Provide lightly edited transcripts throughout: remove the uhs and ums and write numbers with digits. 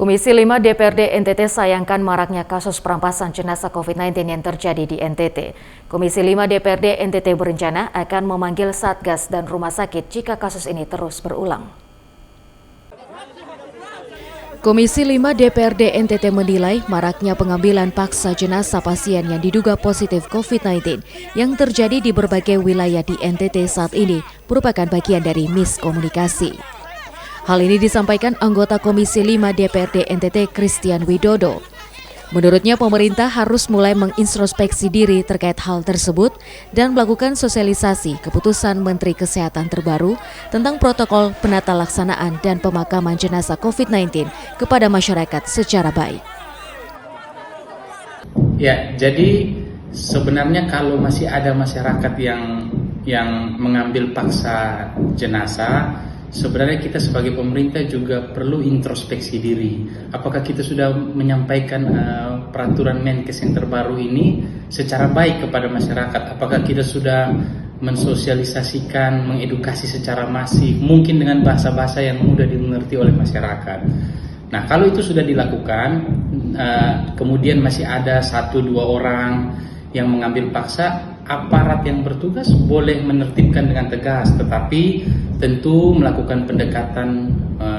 Komisi 5 DPRD NTT sayangkan maraknya kasus perampasan jenazah COVID-19 yang terjadi di NTT. Komisi 5 DPRD NTT berencana akan memanggil Satgas dan rumah sakit jika kasus ini terus berulang. Komisi 5 DPRD NTT menilai maraknya pengambilan paksa jenazah pasien yang diduga positif COVID-19 yang terjadi di berbagai wilayah di NTT saat ini merupakan bagian dari miskomunikasi. Hal ini disampaikan anggota Komisi 5 DPRD NTT Christian Widodo. Menurutnya pemerintah harus mulai mengintrospeksi diri terkait hal tersebut dan melakukan sosialisasi keputusan Menteri Kesehatan terbaru tentang protokol penata laksanaan dan pemakaman jenazah COVID-19 kepada masyarakat secara baik. Ya, jadi sebenarnya kalau masih ada masyarakat yang mengambil paksa jenazah, sebenarnya kita sebagai pemerintah juga perlu introspeksi diri. Apakah kita sudah menyampaikan peraturan Menkes yang terbaru ini secara baik kepada masyarakat? Apakah kita sudah mensosialisasikan, mengedukasi secara masif, mungkin dengan bahasa-bahasa yang mudah dimengerti oleh masyarakat? Nah, kalau itu sudah dilakukan, kemudian masih ada 1-2 orang yang mengambil paksa, aparat yang bertugas boleh menertibkan dengan tegas, tetapi tentu melakukan pendekatan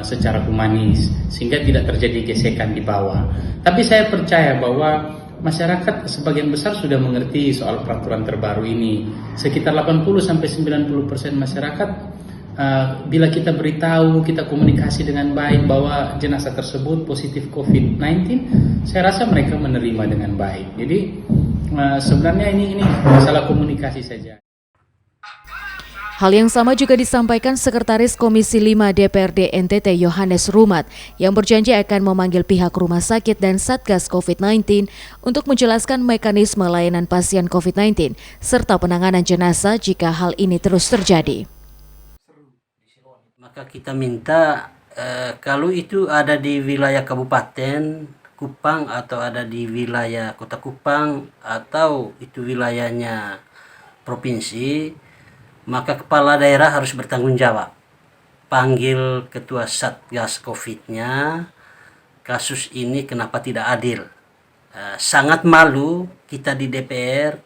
secara humanis sehingga tidak terjadi gesekan di bawah. Tapi saya percaya bahwa masyarakat sebagian besar sudah mengerti soal peraturan terbaru ini. Sekitar 80-90% masyarakat bila kita beritahu, kita komunikasi dengan baik bahwa jenazah tersebut positif COVID-19, saya rasa mereka menerima dengan baik. Jadi sebenarnya ini masalah komunikasi saja. Hal yang sama juga disampaikan Sekretaris Komisi 5 DPRD NTT Yohanes Rumat yang berjanji akan memanggil pihak rumah sakit dan Satgas COVID-19 untuk menjelaskan mekanisme layanan pasien COVID-19 serta penanganan jenazah jika hal ini terus terjadi. Maka kita minta kalau itu ada di wilayah Kabupaten Kupang atau ada di wilayah Kota Kupang atau itu wilayahnya provinsi, maka kepala daerah harus bertanggung jawab. Panggil ketua Satgas Covid-nya, kasus ini kenapa tidak adil. Sangat malu kita di DPR,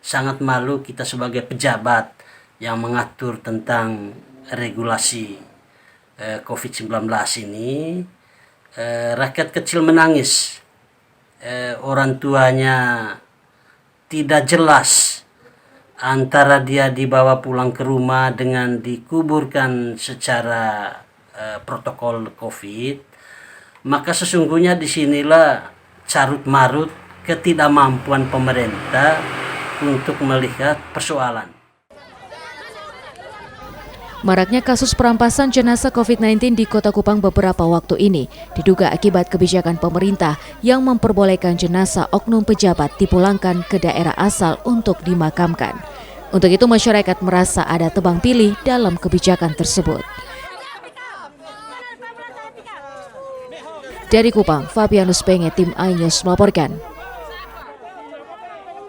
sangat malu kita sebagai pejabat yang mengatur tentang regulasi COVID-19 ini. Rakyat kecil menangis, orang tuanya tidak jelas antara dia dibawa pulang ke rumah dengan dikuburkan secara protokol COVID. Maka sesungguhnya disinilah carut marut ketidakmampuan pemerintah untuk melihat persoalan. Maraknya kasus perampasan jenazah COVID-19 di Kota Kupang beberapa waktu ini diduga akibat kebijakan pemerintah yang memperbolehkan jenazah oknum pejabat dipulangkan ke daerah asal untuk dimakamkan. Untuk itu masyarakat merasa ada tebang pilih dalam kebijakan tersebut. Dari Kupang, Fabianus Penge, tim iNews melaporkan.